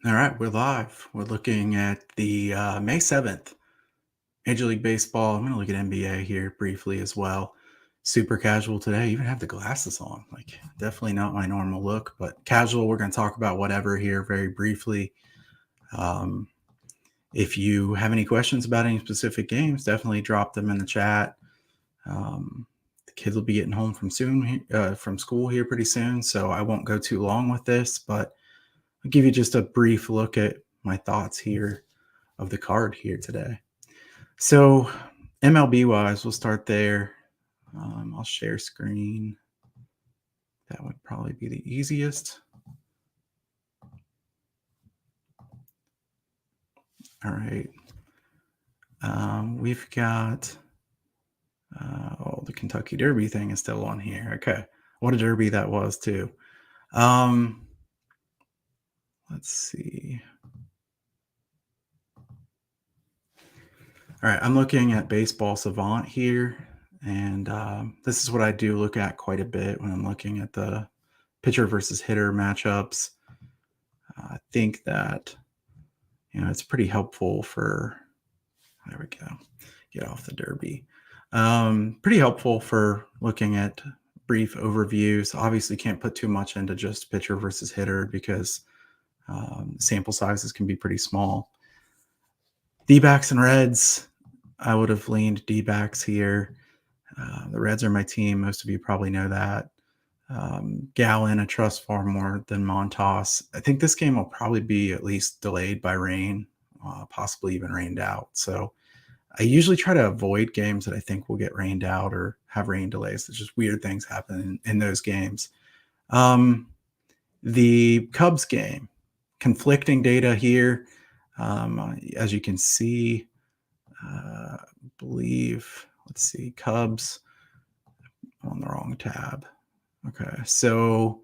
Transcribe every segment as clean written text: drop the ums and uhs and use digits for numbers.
All right, we're live. We're looking at the May 7th Major League Baseball. I'm going to look at NBA here briefly as well. Super casual today. Even have the glasses on. Like, definitely not my normal look, but casual. We're going to talk about whatever here very briefly. Um, if you have any questions about any specific games, definitely drop them in the chat. The kids will be getting home from school here pretty soon, so I won't go too long with this, but I'll give you just a brief look at my thoughts here of the card here today. So MLB wise, we'll start there. I'll share screen. That would probably be the easiest. All right. We've got, the Kentucky Derby thing is still on here. Okay. What a derby that was too. Let's see. All right, I'm looking at Baseball Savant here, and this is what I do look at quite a bit when I'm looking at the pitcher versus hitter matchups. I think that, it's pretty helpful for, there we go, get off the derby. Pretty helpful for looking at brief overviews. Obviously can't put too much into just pitcher versus hitter because sample sizes can be pretty small. D-backs and Reds, I would have leaned D-backs here. The Reds are my team. Most of you probably know that. Gallon, I trust far more than Montas. I think this game will probably be at least delayed by rain, possibly even rained out. So I usually try to avoid games that I think will get rained out or have rain delays. There's just weird things happen in those games. The Cubs game, conflicting data here. As you can see, I believe, let's see, Cubs on the wrong tab. Okay, so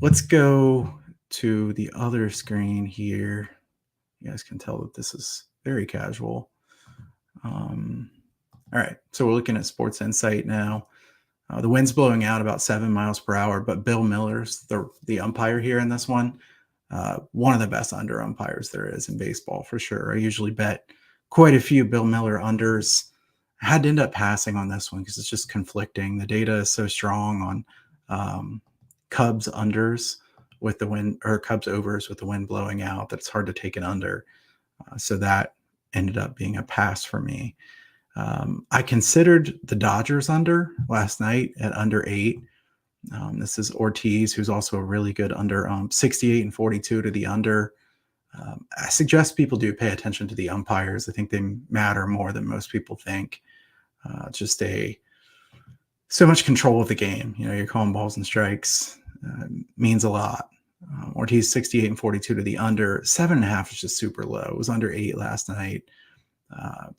let's go to the other screen here. You guys can tell that this is very casual. All right, so we're looking at Sports Insight now. The wind's blowing out about 7 miles per hour, but Bill Miller's the umpire here in this one. One of the best under umpires there is in baseball for sure. I usually bet quite a few Bill Miller unders. I had to end up passing on this one because it's just conflicting. The data is so strong on Cubs unders with the wind, or Cubs overs with the wind blowing out, that it's hard to take an under. So that ended up being a pass for me. I considered the Dodgers under last night at under 8. This is Ortiz, who's also a really good under 68 and 42 to the under. I suggest people do pay attention to the umpires. I think they matter more than most people think. Just so much control of the game. You're calling balls and strikes means a lot. Ortiz 68 and 42 to the under. 7.5 is just super low. It was under 8 last night.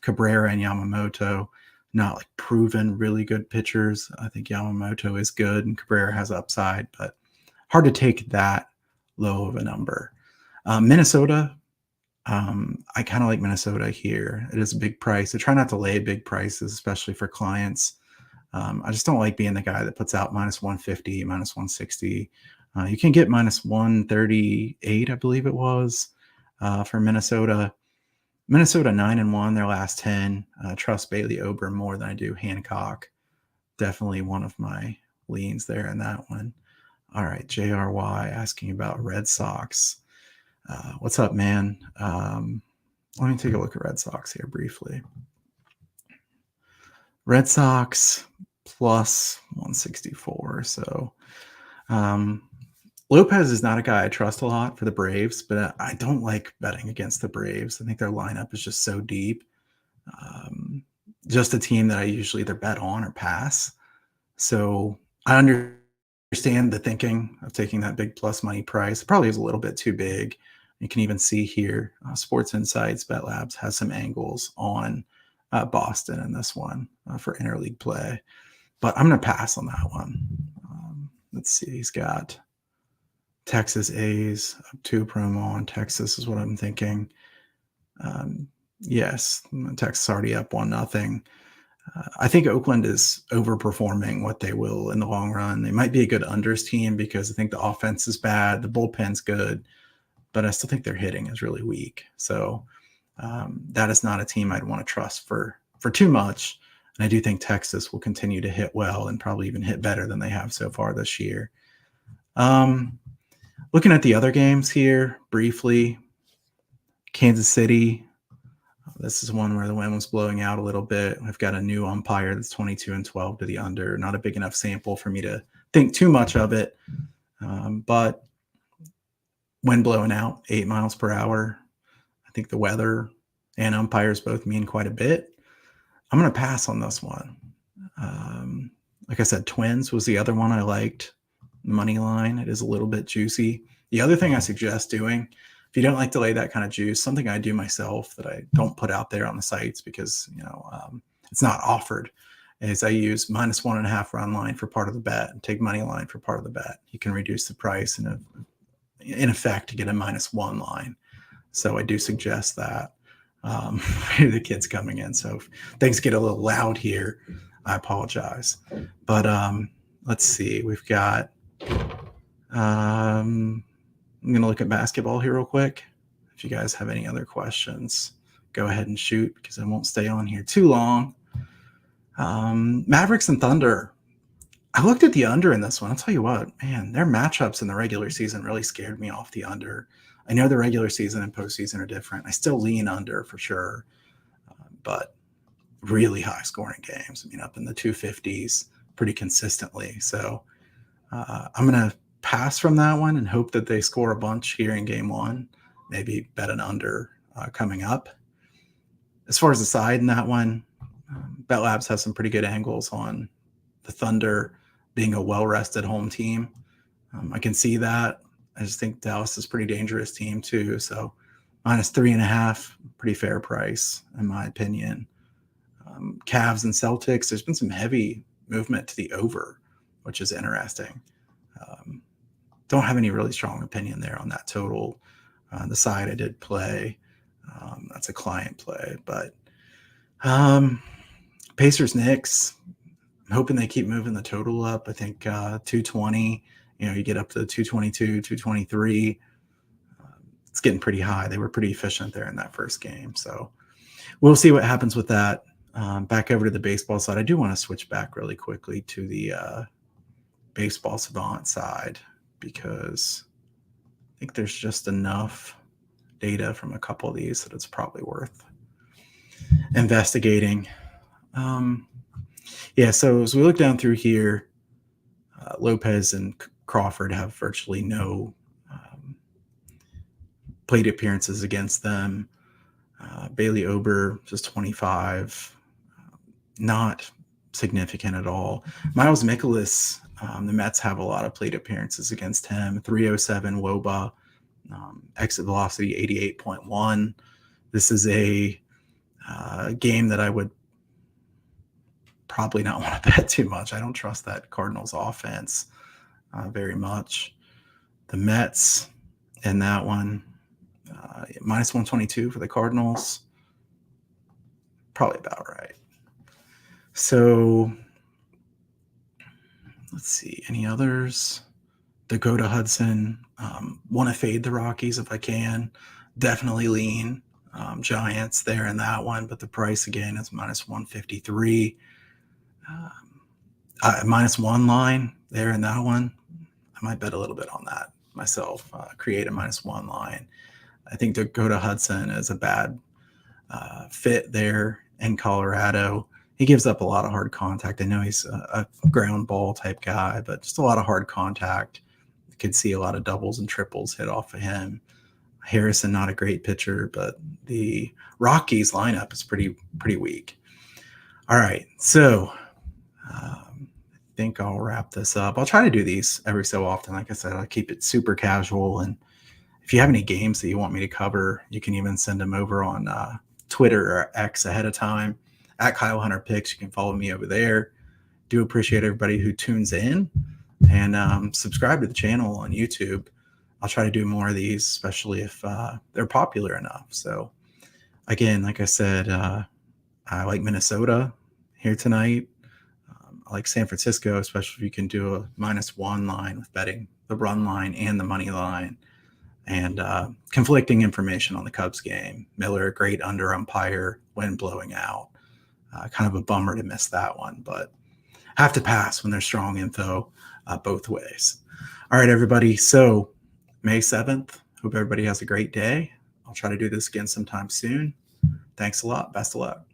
Cabrera and Yamamoto, not like proven really good pitchers. I think Yamamoto is good and Cabrera has upside, but hard to take that low of a number. Minnesota, I kind of like Minnesota here. It is a big price. I try not to lay big prices, especially for clients. I just don't like being the guy that puts out minus 150, minus 160. You can get minus 138, I believe it was, for Minnesota. Minnesota 9-1 their last 10. Trust Bailey Ober more than I do Hancock. Definitely one of my leans there in that one. All right, JRY asking about Red Sox. What's up, man? Let me take a look at Red Sox here briefly. Red Sox plus 164. So Lopez is not a guy I trust a lot for the Braves, but I don't like betting against the Braves. I think their lineup is just so deep. Just a team that I usually either bet on or pass. So I understand the thinking of taking that big plus money price. It probably is a little bit too big. You can even see here, Sports Insights, Bet Labs has some angles on Boston in this one for interleague play. But I'm going to pass on that one. Let's see. He's got Texas A's up 2 promo on Texas is what I'm thinking. Yes, Texas already up 1-0. I think Oakland is overperforming what they will in the long run. They might be a good unders team because I think the offense is bad. The bullpen's good. but I still think their hitting is really weak. So that is not a team I'd want to trust for too much. And I do think Texas will continue to hit well and probably even hit better than they have so far this year. Looking at the other games here briefly, Kansas City. This is one where the wind was blowing out a little bit. We've got a new umpire that's 22-12 to the under. Not a big enough sample for me to think too much of it. But wind blowing out 8 miles per hour. I think the weather and umpires both mean quite a bit. I'm going to pass on this one. Like I said, Twins was the other one I liked. Money line. It is a little bit juicy. The other thing I suggest doing, if you don't like to lay that kind of juice, something I do myself that I don't put out there on the sites because, it's not offered, is I use -1.5 run line for part of the bet and take money line for part of the bet. You can reduce the price and in effect to get a -1 line. So I do suggest that. The kids coming in. So if things get a little loud here, I apologize. But let's see. We've got I'm going to look at basketball here real quick. If you guys have any other questions, go ahead and shoot because I won't stay on here too long. Mavericks and Thunder. I looked at the under in this one. I'll tell you what, man, their matchups in the regular season really scared me off the under. I know the regular season and postseason are different. I still lean under for sure, but really high scoring games. I mean, up in the 250s pretty consistently. So I'm going to pass from that one and hope that they score a bunch here in game one. Maybe bet an under coming up. As far as the side in that one, Bet Labs has some pretty good angles on the Thunder being a well-rested home team. I can see that. I just think Dallas is a pretty dangerous team too. So -3.5, pretty fair price in my opinion. Cavs and Celtics, there's been some heavy movement to the over, which is interesting. Don't have any really strong opinion there on that total. The side I did play, that's a client play, but Pacers Knicks, I'm hoping they keep moving the total up. I think 220, you get up to 222, 223. It's getting pretty high. They were pretty efficient there in that first game. So we'll see what happens with that. Back over to the baseball side. I do want to switch back really quickly to the baseball savant side because I think there's just enough data from a couple of these that it's probably worth investigating. So as we look down through here, Lopez and Crawford have virtually no plate appearances against them. Bailey Ober, just 25, not significant at all. Miles Mikolas, the Mets have a lot of plate appearances against him. 307 WOBA, exit velocity 88.1. This is a game that I would probably not want to bet too much. I don't trust that Cardinals offense very much. The Mets in that one, -122 for the Cardinals. Probably about right. So let's see. Any others? Dakota Hudson. Want to fade the Rockies if I can. Definitely lean Giants there in that one, but the price again is -153. -1 line there in that one. I might bet a little bit on that myself. Create a -1 line. I think Dakota Hudson is a bad fit there in Colorado. He gives up a lot of hard contact. I know he's a ground ball type guy, but just a lot of hard contact. You could see a lot of doubles and triples hit off of him. Harrison, not a great pitcher, but the Rockies lineup is pretty weak. All right, so I think I'll wrap this up. I'll try to do these every so often. Like I said, I'll keep it super casual. And if you have any games that you want me to cover, you can even send them over on Twitter or X ahead of time. At Kyle Hunter Picks, you can follow me over there. Do appreciate everybody who tunes in and subscribe to the channel on YouTube. I'll try to do more of these, especially if they're popular enough. So again, like I said, I like Minnesota here tonight. I like San Francisco, especially if you can do a -1 line with betting the run line and the money line. and conflicting information on the Cubs game. Miller, a great under umpire, wind blowing out. Kind of a bummer to miss that one, but have to pass when there's strong info both ways. All right, everybody. So May 7th, hope everybody has a great day. I'll try to do this again sometime soon. Thanks a lot. Best of luck.